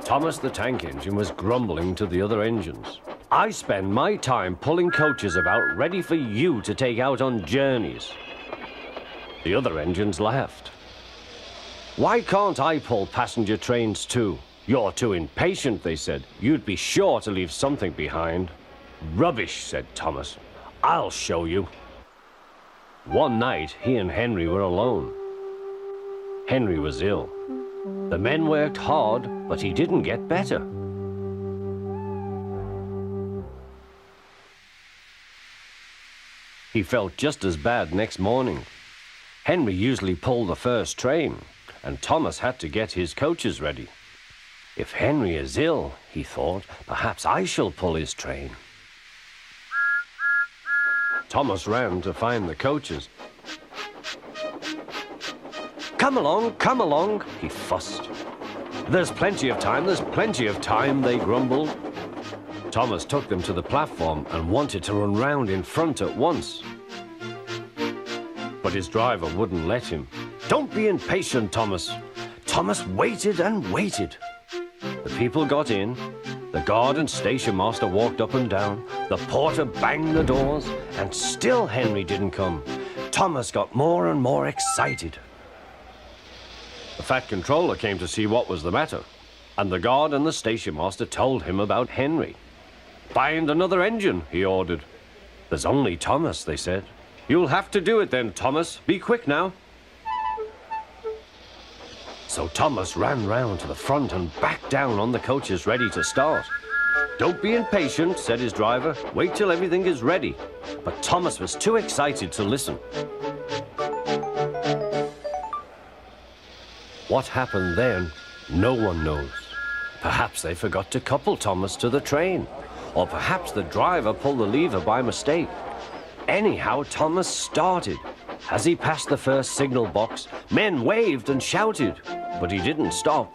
Thomas the tank engine was grumbling to the other engines. I spend my time pulling coaches about ready for you to take out on journeys. The other engines laughed. Why can't I pull passenger trains too? You're too impatient, they said. You'd be sure to leave something behind. Rubbish, said Thomas. I'll show you. One night, he and Henry were alone. Henry was ill. The men worked hard, but he didn't get better. He felt just as bad next morning. Henry usually pulled the first train, and Thomas had to get his coaches ready. If Henry is ill, he thought, perhaps I shall pull his train. Thomas ran to find the coaches. Come along, he fussed. There's plenty of time, they grumbled. Thomas took them to the platform and wanted to run round in front at once. But his driver wouldn't let him. Don't be impatient, Thomas. Thomas waited and waited. The people got in. The guard and station master walked up and down. The porter banged the doors, and still Henry didn't come. Thomas got more and more excited. The fat controller came to see what was the matter, and the guard and the station master told him about Henry. Find another engine, he ordered. There's only Thomas, they said. You'll have to do it then, Thomas. Be quick now. So Thomas ran round to the front and back down on the coaches ready to start. Don't be impatient, said his driver. Wait till everything is ready. But Thomas was too excited to listen. What happened then, no one knows. Perhaps they forgot to couple Thomas to the train, or perhaps the driver pulled the lever by mistake. Anyhow, Thomas started. As he passed the first signal box, men waved and shouted, but he didn't stop.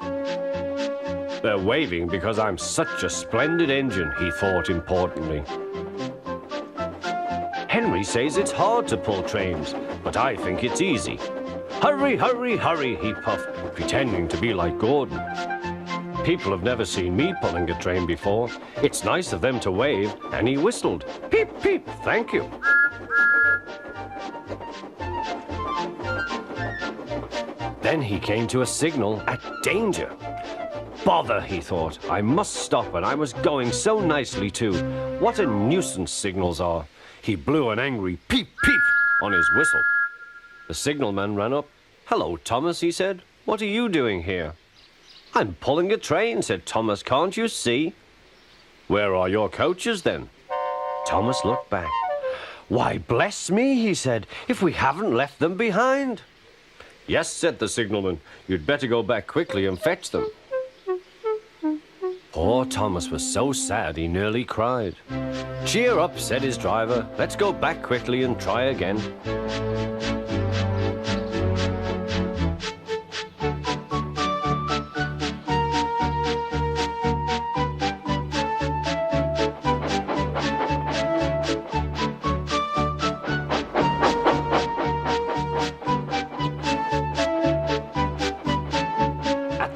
They're waving because I'm such a splendid engine, he thought importantly. Henry says it's hard to pull trains, but I think it's easy. Hurry, hurry, hurry, he puffed, pretending to be like Gordon. People have never seen me pulling a train before. It's nice of them to wave, and he whistled. Peep, peep, thank you. Then he came to a signal at danger. Bother, he thought. I must stop, and I was going so nicely too. What a nuisance signals are. He blew an angry peep, peep on his whistle. The signalman ran up. Hello, Thomas, he said. What are you doing here? I'm pulling a train, said Thomas. Can't you see? Where are your coaches, then? Thomas looked back. Why, bless me, he said, if we haven't left them behind. Yes, said the signalman. You'd better go back quickly and fetch them. Poor Thomas was so sad he nearly cried. Cheer up, said his driver. Let's go back quickly and try again.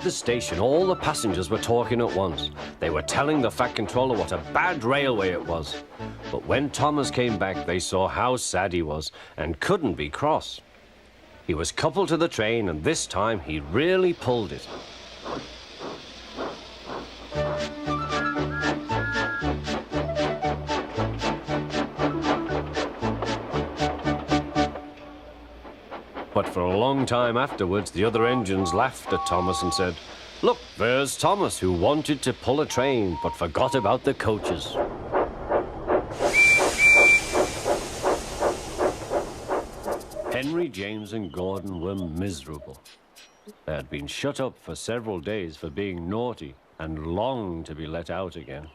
The station, all the passengers were talking at once. They were telling the fat controller what a bad railway it was. But when Thomas came back, they saw how sad he was and couldn't be cross. He was coupled to the train, and this time he really pulled it. But for a long time afterwards, the other engines laughed at Thomas and said, Look, there's Thomas, who wanted to pull a train, but forgot about the coaches. Henry, James, and Gordon were miserable. They had been shut up for several days for being naughty and longed to be let out again.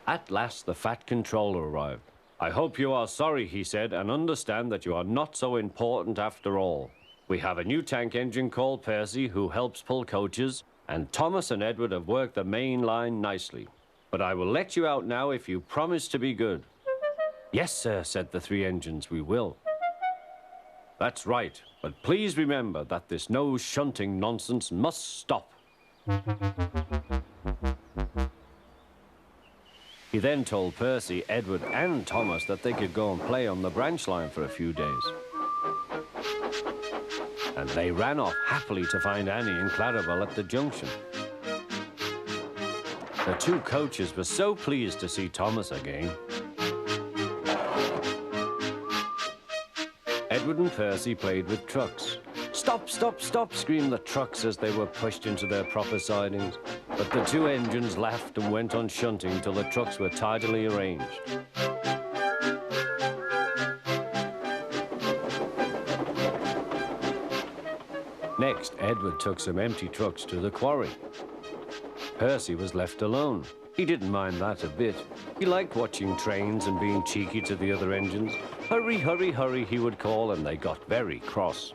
At last, the fat controller arrived. I hope you are sorry, he said, and understand that you are not so important after all. We have a new tank engine called Percy who helps pull coaches, and Thomas and Edward have worked the main line nicely. But I will let you out now if you promise to be good. Yes, sir, said the three engines, we will. That's right, but please remember that this no shunting nonsense must stop. He then told Percy, Edward and Thomas that they could go and play on the branch line for a few days. And they ran off happily to find Annie and Clarabelle at the junction. The two coaches were so pleased to see Thomas again. Edward and Percy played with trucks. Stop, stop, stop, screamed the trucks as they were pushed into their proper sidings. But the two engines laughed and went on shunting till the trucks were tidily arranged. Next, Edward took some empty trucks to the quarry. Percy was left alone. He didn't mind that a bit. He liked watching trains and being cheeky to the other engines. Hurry, hurry, hurry, he would call, and they got very cross.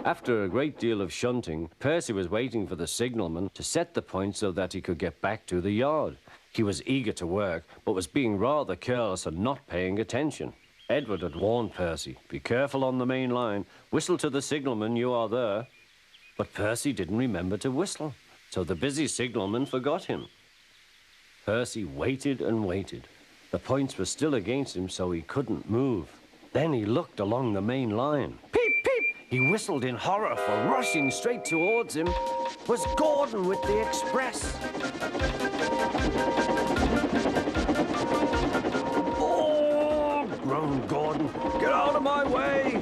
After a great deal of shunting, Percy was waiting for the signalman to set the point so that he could get back to the yard. He was eager to work, but was being rather careless and not paying attention. Edward had warned Percy, be careful on the main line, whistle to the signalman, you are there. But Percy didn't remember to whistle, so the busy signalman forgot him. Percy waited and waited. The points were still against him, so he couldn't move. Then he looked along the main line. Peep, peep! He whistled in horror, for rushing straight towards him was Gordon with the express. Oh, groaned Gordon. Get out of my way!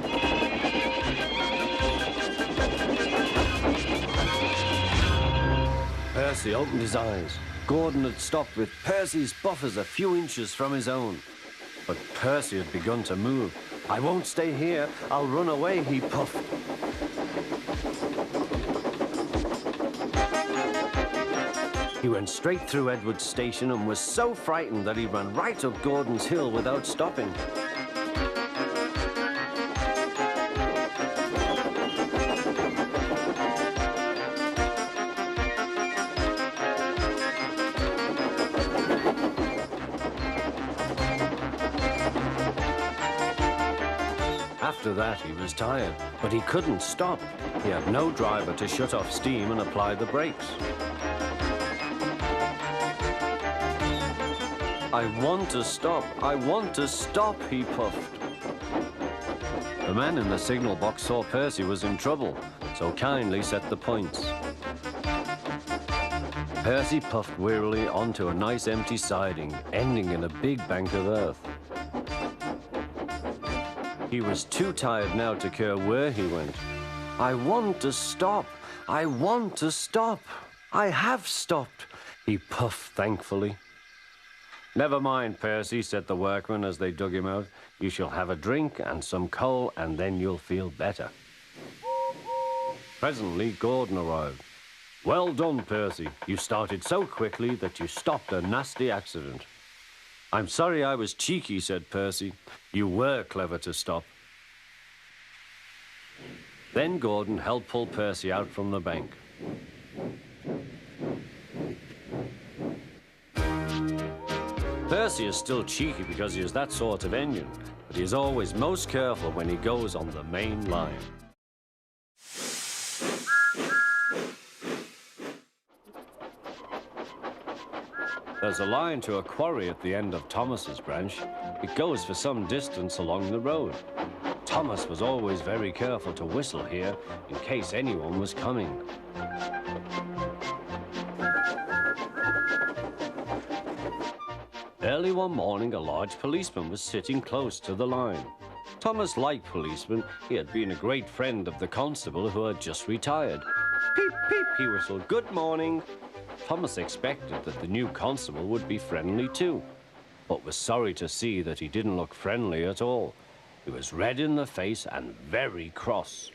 Percy opened his eyes. Gordon had stopped with Percy's buffers a few inches from his own. But Percy had begun to move. I won't stay here. I'll run away, he puffed. He went straight through Edward's station and was so frightened that he ran right up Gordon's hill without stopping. After that, he was tired, but he couldn't stop. He had no driver to shut off steam and apply the brakes. I want to stop, he puffed. The man in the signal box saw Percy was in trouble, so kindly set the points. Percy puffed wearily onto a nice empty siding, ending in a big bank of earth. He was too tired now to care where he went. I want to stop. I want to stop. I have stopped, he puffed thankfully. Never mind, Percy, said the workman as they dug him out. You shall have a drink and some coal, and then you'll feel better. Presently, Gordon arrived. Well done, Percy. You started so quickly that you stopped a nasty accident. I'm sorry I was cheeky, said Percy. You were clever to stop. Then Gordon helped pull Percy out from the bank. Percy is still cheeky because he is that sort of engine, but he is always most careful when he goes on the main line. There's a line to a quarry at the end of Thomas's branch. It goes for some distance along the road. Thomas was always very careful to whistle here in case anyone was coming. Early one morning, a large policeman was sitting close to the line. Thomas liked policemen. He had been a great friend of the constable who had just retired. Peep, peep, he whistled, good morning. Thomas expected that the new constable would be friendly too, but was sorry to see that he didn't look friendly at all. He was red in the face and very cross.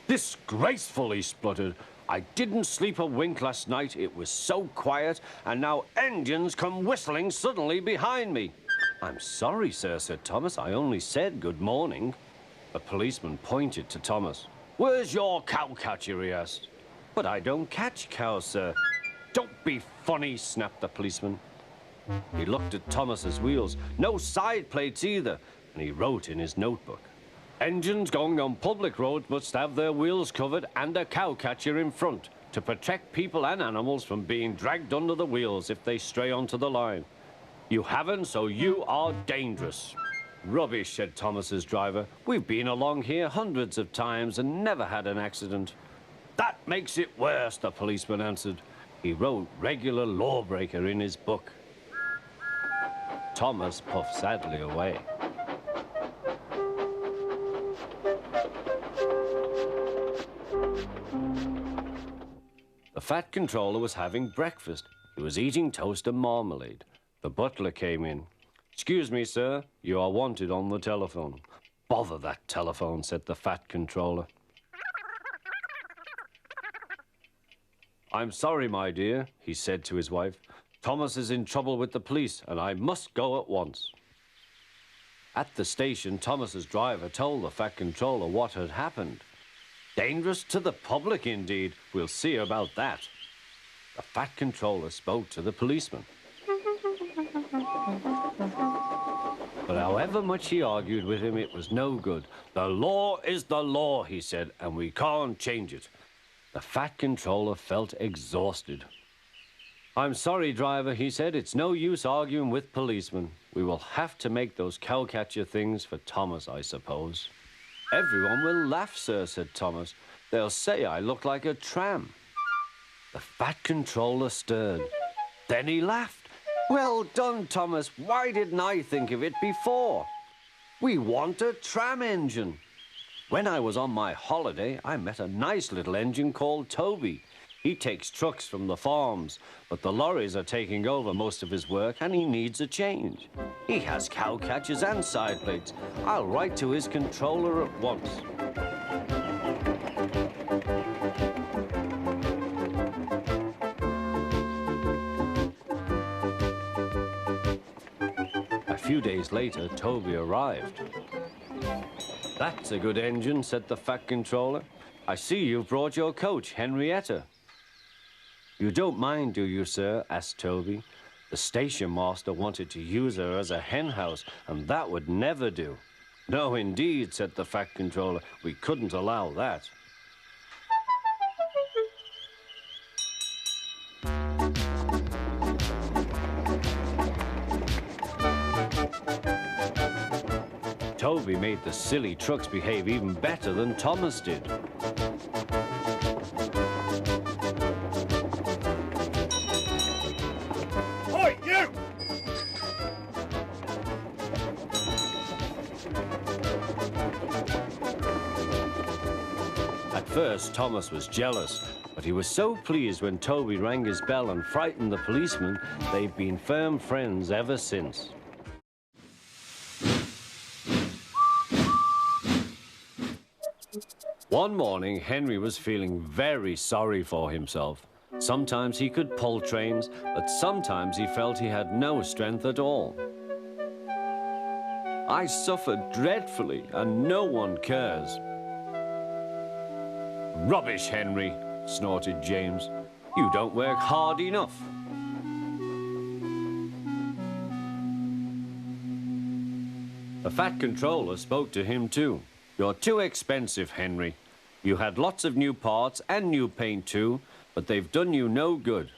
Disgraceful, he spluttered. I didn't sleep a wink last night. It was so quiet, and now engines come whistling suddenly behind me. I'm sorry, sir, said Thomas. I only said good morning. The policeman pointed to Thomas. Where's your cowcatcher, he asked. But I don't catch cows, sir. Don't be funny, snapped the policeman. He looked at Thomas's wheels. No side plates either, and he wrote in his notebook. Engines going on public roads must have their wheels covered and a cow catcher in front to protect people and animals from being dragged under the wheels if they stray onto the line. You haven't, so you are dangerous. Rubbish, said Thomas's driver. We've been along here hundreds of times and never had an accident. That makes it worse, the policeman answered. He wrote regular lawbreaker in his book. Thomas puffed sadly away. The fat controller was having breakfast. He was eating toast and marmalade. The butler came in. Excuse me, sir, you are wanted on the telephone. Bother that telephone, said the fat controller. I'm sorry, my dear, he said to his wife. Thomas is in trouble with the police, and I must go at once. At the station, Thomas's driver told the fat controller what had happened. Dangerous to the public, indeed. We'll see about that. The fat controller spoke to the policeman. But however much he argued with him, it was no good. The law is the law, he said, and we can't change it. The fat controller felt exhausted. I'm sorry, driver, he said. It's no use arguing with policemen. We will have to make those cowcatcher things for Thomas, I suppose. Everyone will laugh, sir, said Thomas. They'll say I look like a tram. The fat controller stirred. Then he laughed. Well done, Thomas. Why didn't I think of it before? We want a tram engine. When I was on my holiday, I met a nice little engine called Toby. He takes trucks from the farms, but the lorries are taking over most of his work and he needs a change. He has cow catchers and side plates. I'll write to his controller at once. A few days later, Toby arrived. That's a good engine, said the fat controller. I see you've brought your coach, Henrietta. You don't mind, do you, sir? Asked Toby. The station master wanted to use her as a hen house, and that would never do. No, indeed, said the fat controller. We couldn't allow that. Toby made the silly trucks behave even better than Thomas did. Oi, you! At first, Thomas was jealous, but he was so pleased when Toby rang his bell and frightened the policeman, they've been firm friends ever since. One morning, Henry was feeling very sorry for himself. Sometimes he could pull trains, but sometimes he felt he had no strength at all. I suffered dreadfully, and no one cares. Rubbish, Henry, snorted James. You don't work hard enough. The fat controller spoke to him too. You're too expensive, Henry. You had lots of new parts and new paint too, but they've done you no good.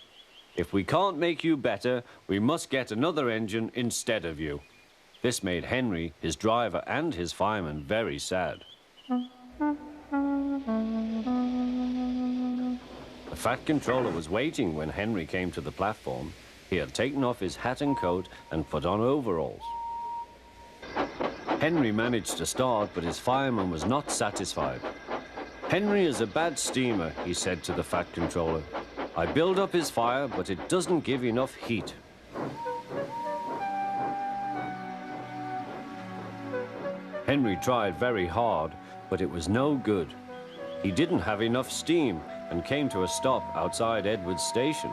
If we can't make you better, we must get another engine instead of you. This made Henry, his driver, and his fireman very sad. The fat controller was waiting when Henry came to the platform. He had taken off his hat and coat and put on overalls. Henry managed to start, but his fireman was not satisfied. Henry is a bad steamer, he said to the fat controller. I build up his fire, but it doesn't give enough heat. Henry tried very hard, but it was no good. He didn't have enough steam and came to a stop outside Edward's station.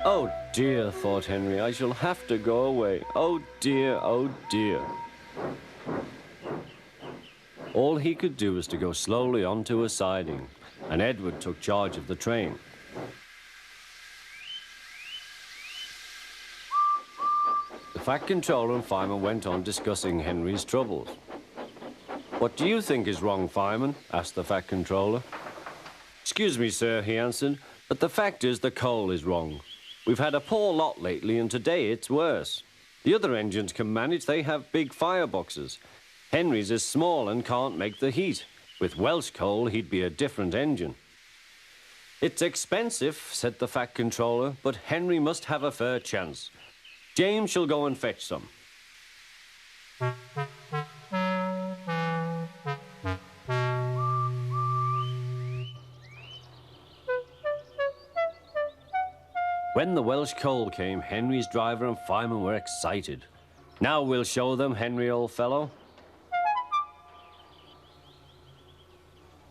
Oh dear, thought Henry, I shall have to go away. Oh dear, oh dear. All he could do was to go slowly onto a siding, and Edward took charge of the train. The Fat Controller and Fireman went on discussing Henry's troubles. "What do you think is wrong, Fireman?" asked the Fat Controller. "Excuse me, sir," he answered, "but the fact is the coal is wrong. We've had a poor lot lately, and today it's worse. The other engines can manage, they have big fireboxes. Henry's is small and can't make the heat. With Welsh coal, he'd be a different engine." "It's expensive," said the Fat Controller, "but Henry must have a fair chance. James shall go and fetch some." When the Welsh coal came, Henry's driver and fireman were excited. "Now we'll show them, Henry, old fellow."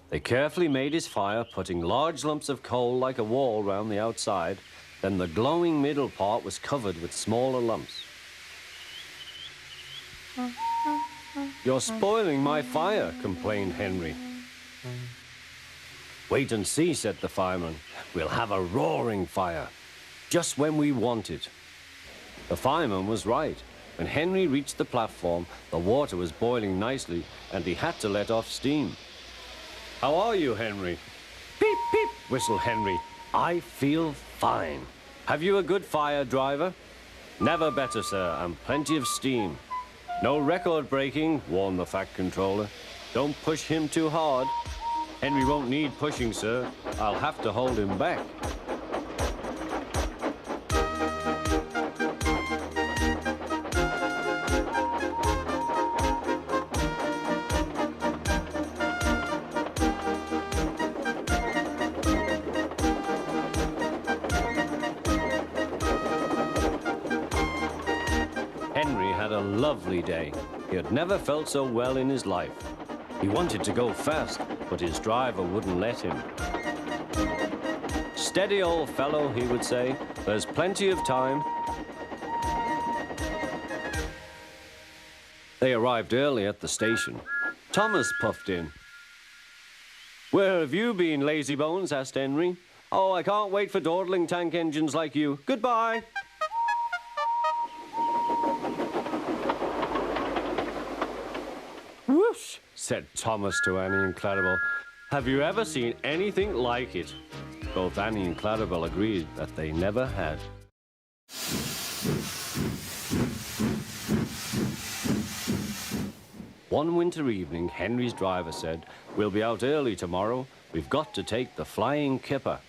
They carefully made his fire, putting large lumps of coal like a wall round the outside. Then the glowing middle part was covered with smaller lumps. "You're spoiling my fire," complained Henry. "Wait and see," said the fireman. "We'll have a roaring fire, just when we want it." The fireman was right. When Henry reached the platform, the water was boiling nicely, and he had to let off steam. "How are you, Henry?" "Peep, peep," whistled Henry. "I feel fine. Have you a good fire, driver?" "Never better, sir, and plenty of steam." "No record breaking," warned the Fat Controller. "Don't push him too hard." "Henry won't need pushing, sir. I'll have to hold him back." Henry had a lovely day. He had never felt so well in his life. He wanted to go fast, but his driver wouldn't let him. "Steady, old fellow," he would say. "There's plenty of time." They arrived early at the station. Thomas puffed in. "Where have you been, lazybones?" asked Henry. "Oh, I can't wait for dawdling tank engines like you. Goodbye." "Whoosh," said Thomas to Annie and Clarabel. "Have you ever seen anything like it?" Both Annie and Clarabel agreed that they never had. One winter evening, Henry's driver said, "We'll be out early tomorrow. We've got to take the Flying Kipper."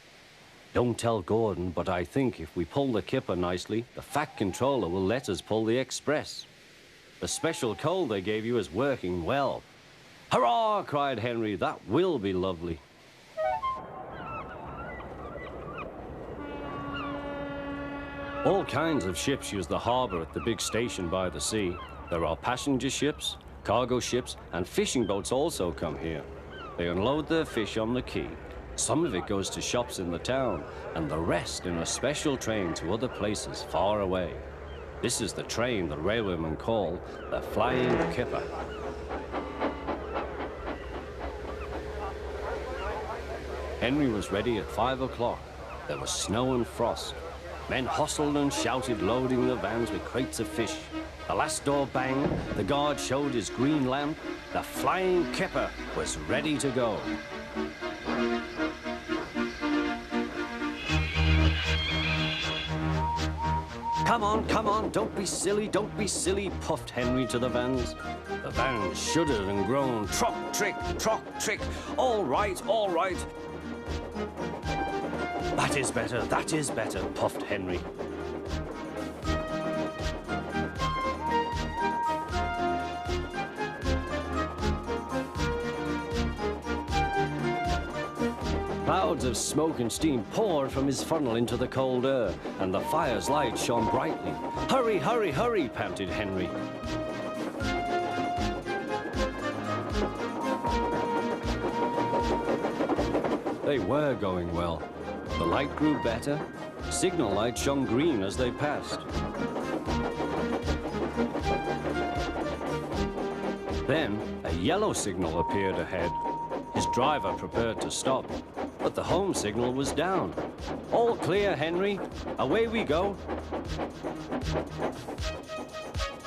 "Don't tell Gordon, but I think if we pull the Kipper nicely, the Fat Controller will let us pull the Express. The special coal they gave you is working well." "Hurrah!" cried Henry. "That will be lovely." All kinds of ships use the harbor at the big station by the sea. There are passenger ships, cargo ships, and fishing boats also come here. They unload their fish on the quay. Some of it goes to shops in the town, and the rest in a special train to other places far away. This is the train the railwaymen call the Flying Kipper. Henry was ready at 5 o'clock. There was snow and frost. Men hustled and shouted, loading the vans with crates of fish. The last door banged, the guard showed his green lamp. The Flying Kipper was ready to go. Come on, don't be silly, puffed Henry to the vans. The vans shuddered and groaned, trock, trick, all right. That is better, puffed Henry. Clouds of smoke and steam poured from his funnel into the cold air, and the fire's light shone brightly. Hurry, panted Henry. They were going well. The light grew better. Signal light shone green as they passed. Then, a yellow signal appeared ahead. His driver prepared to stop, but the home signal was down. All clear, Henry. Away we go.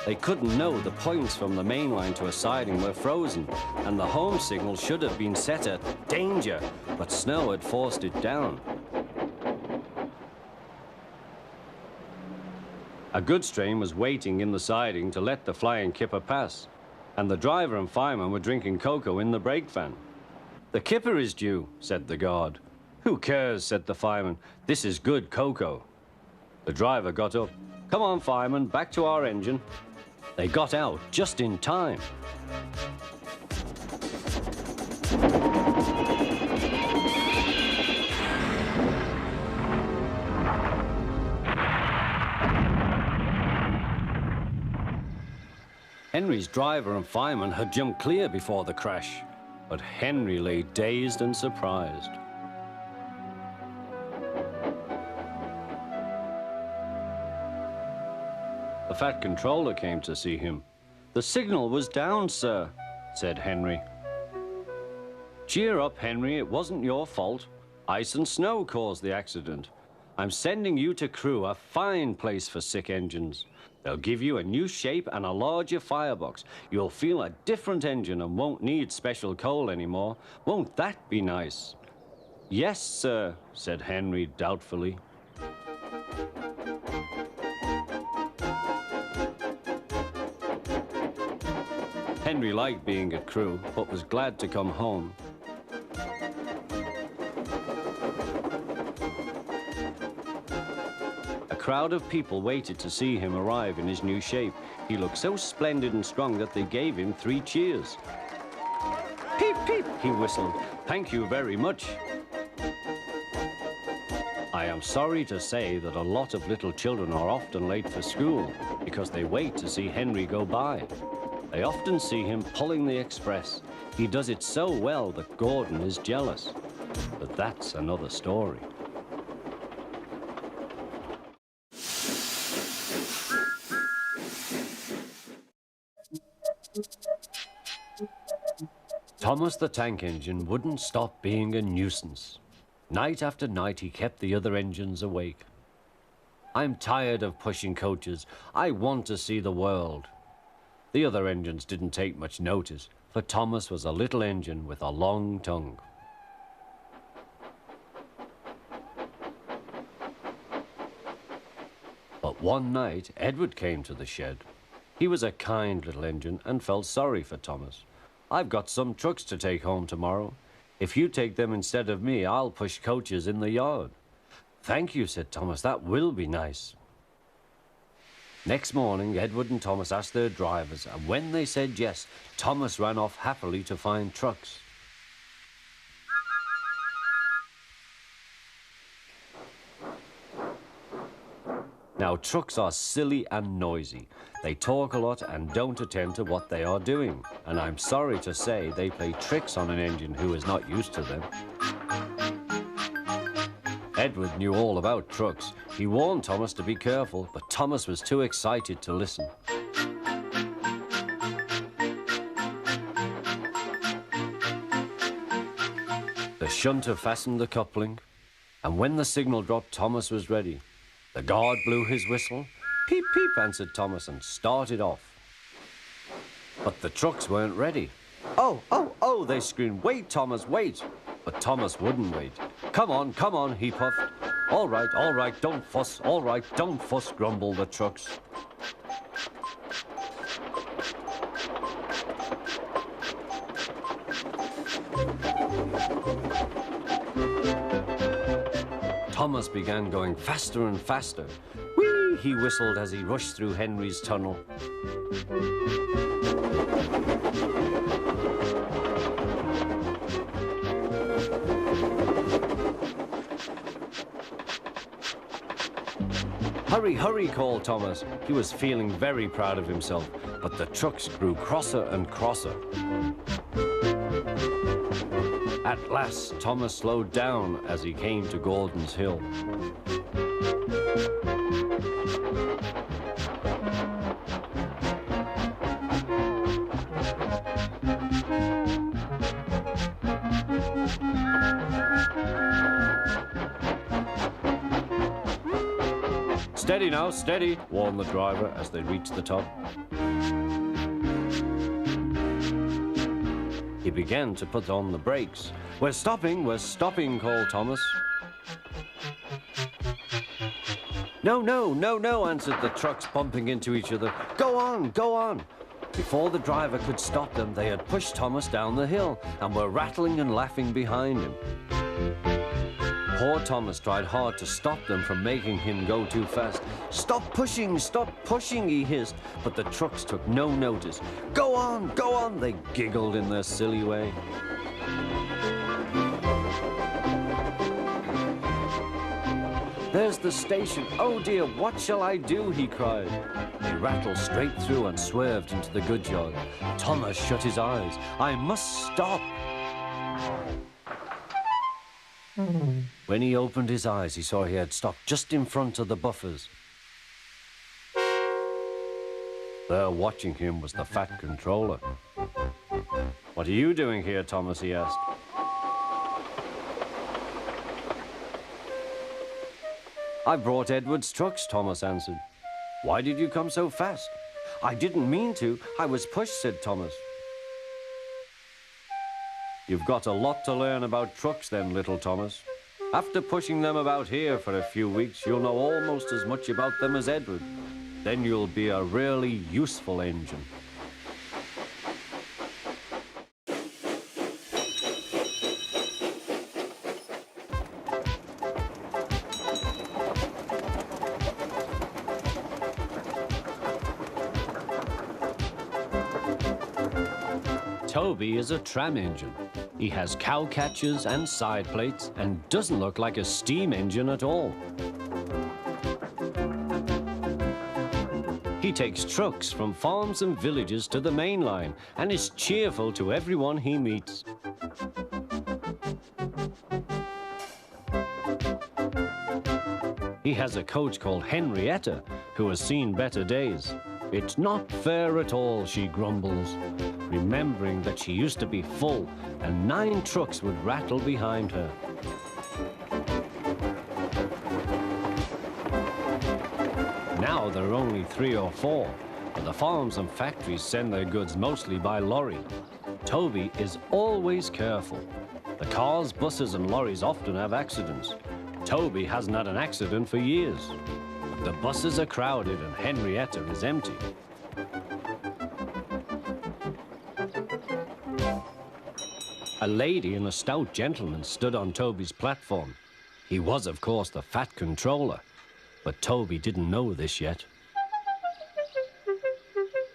They couldn't know the points from the main line to a siding were frozen, and the home signal should have been set at danger, but snow had forced it down. A goods train was waiting in the siding to let the Flying Kipper pass, and the driver and fireman were drinking cocoa in the brake van. "The Kipper is due," said the guard. "Who cares?" said the fireman. "This is good cocoa." The driver got up. "Come on, fireman, back to our engine." They got out just in time. Henry's driver and fireman had jumped clear before the crash, but Henry lay dazed and surprised. The fat controller came to see him. "The signal was down, sir," said Henry. "Cheer up, Henry, it wasn't your fault. Ice and snow caused the accident. I'm sending you to Crewe, a fine place for sick engines. They'll give you a new shape and a larger firebox. You'll feel a different engine and won't need special coal anymore. Won't that be nice?" "Yes, sir," said Henry doubtfully. Henry liked being at Crewe, but was glad to come home. A crowd of people waited to see him arrive in his new shape. He looked so splendid and strong that they gave him 3 cheers. "Peep, peep," he whistled. "Thank you very much." I am sorry to say that a lot of little children are often late for school because they wait to see Henry go by. They often see him pulling the express. He does it so well that Gordon is jealous. But that's another story. Thomas the Tank Engine wouldn't stop being a nuisance. Night after night he kept the other engines awake. "I'm tired of pushing coaches. I want to see the world." The other engines didn't take much notice, for Thomas was a little engine with a long tongue. But one night, Edward came to the shed. He was a kind little engine and felt sorry for Thomas. "I've got some trucks to take home tomorrow. If you take them instead of me, I'll push coaches in the yard." "Thank you," said Thomas. "That will be nice." Next morning, Edward and Thomas asked their drivers, and when they said yes, Thomas ran off happily to find trucks. Now, trucks are silly and noisy. They talk a lot and don't attend to what they are doing. And I'm sorry to say they play tricks on an engine who is not used to them. Edward knew all about trucks. He warned Thomas to be careful, but Thomas was too excited to listen. The shunter fastened the coupling, and when the signal dropped, Thomas was ready. The guard blew his whistle. "Peep, peep," answered Thomas, and started off. But the trucks weren't ready. "Oh, oh, oh," they screamed. "Wait, Thomas, wait." But Thomas wouldn't wait. Come on, he puffed. All right, don't fuss. All right, don't fuss," grumbled the trucks. Thomas began going faster and faster. "Whee!" he whistled as he rushed through Henry's tunnel. "Hurry, hurry," called Thomas. He was feeling very proud of himself, but the trucks grew crosser and crosser. At last, Thomas slowed down as he came to Gordon's Hill. Steady now, steady, warned the driver as they reached the top. He began to put on the brakes. We're stopping, called Thomas. No, no, no, no, answered the trucks, bumping into each other. Go on, go on. Before the driver could stop them, they had pushed Thomas down the hill and were rattling and laughing behind him. Poor Thomas tried hard to stop them from making him go too fast. Stop pushing, he hissed, but the trucks took no notice. Go on, they giggled in their silly way. There's the station. Oh dear, what shall I do? He cried. They rattled straight through and swerved into the goods yard. Thomas shut his eyes. I must stop. When he opened his eyes, he saw he had stopped just in front of the buffers. There watching him was the fat controller. What are you doing here, Thomas? He asked. I brought Edward's trucks, Thomas answered. Why did you come so fast? I didn't mean to. I was pushed, said Thomas. You've got a lot to learn about trucks then, little Thomas. After pushing them about here for a few weeks, you'll know almost as much about them as Edward. Then you'll be a really useful engine. Toby is a tram engine. He has cow catchers and side plates and doesn't look like a steam engine at all. He takes trucks from farms and villages to the main line and is cheerful to everyone he meets. He has a coach called Henrietta, who has seen better days. It's not fair at all, she grumbles, remembering that she used to be full and 9 trucks would rattle behind her. Now there are only 3 or 4, and the farms and factories send their goods mostly by lorry. Toby is always careful. The cars, buses and lorries often have accidents. Toby hasn't had an accident for years. The buses are crowded and Henrietta is empty. A lady and a stout gentleman stood on Toby's platform. He was, of course, the fat controller, but Toby didn't know this yet.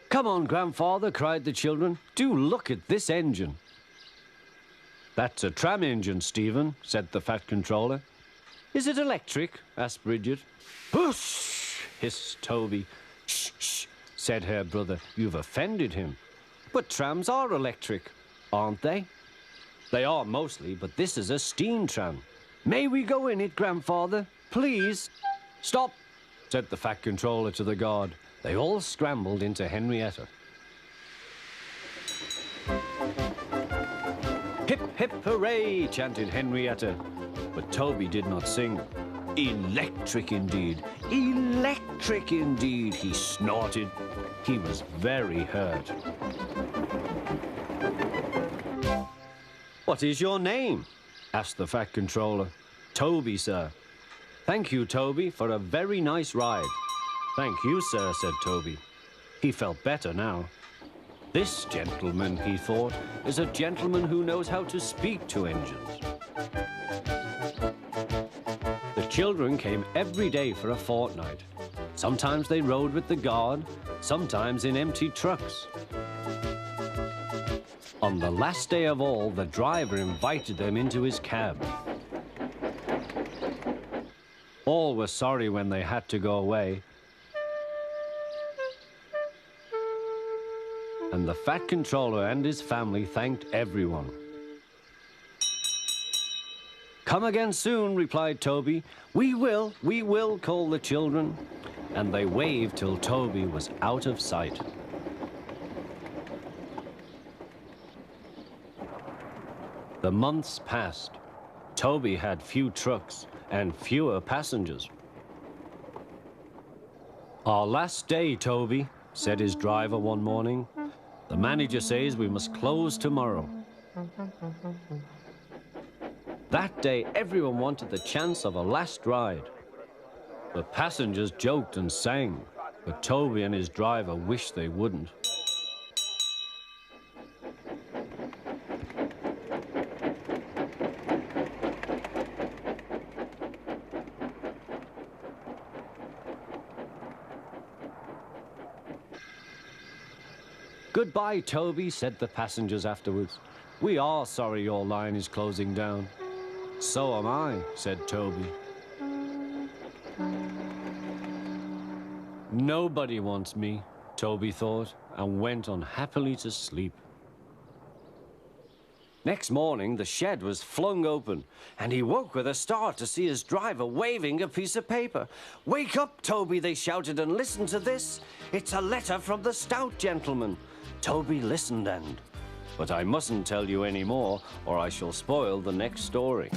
Come on, grandfather, cried the children. Do look at this engine. That's a tram engine, Stephen, said the fat controller. Is it electric? Asked Bridget. Whoosh, hissed Toby. Shh, shh, said her brother. You've offended him. But trams are electric, aren't they? They are mostly, but this is a steam tram. May we go in it, grandfather? Please? Stop, said the fat controller to the guard. They all scrambled into Henrietta. Hip, hip, hooray, chanted Henrietta. But Toby did not sing. Electric indeed, electric indeed, he snorted. He was very hurt. What is your name? Asked the fat controller. Toby, sir. Thank you, Toby, for a very nice ride. Thank you, sir, said Toby. He felt better now. This gentleman, he thought, is a gentleman who knows how to speak to engines. The children came every day for a fortnight. Sometimes they rode with the guard, sometimes in empty trucks. On the last day of all, the driver invited them into his cab. All were sorry when they had to go away. And the fat controller and his family thanked everyone. Come again soon, replied Toby. We will, called the children. And they waved till Toby was out of sight. The months passed. Toby had few trucks and fewer passengers. Our last day, Toby, said his driver one morning. The manager says we must close tomorrow. That day, everyone wanted the chance of a last ride. The passengers joked and sang, but Toby and his driver wished they wouldn't. Goodbye, Toby, said the passengers afterwards. We are sorry your line is closing down. So am I, said Toby. Nobody wants me, Toby thought, and went unhappily to sleep. Next morning, the shed was flung open, and he woke with a start to see his driver waving a piece of paper. "Wake up, Toby," they shouted, "and listen to this. It's a letter from the Stout gentleman." Toby listened but I mustn't tell you any more, or I shall spoil the next story.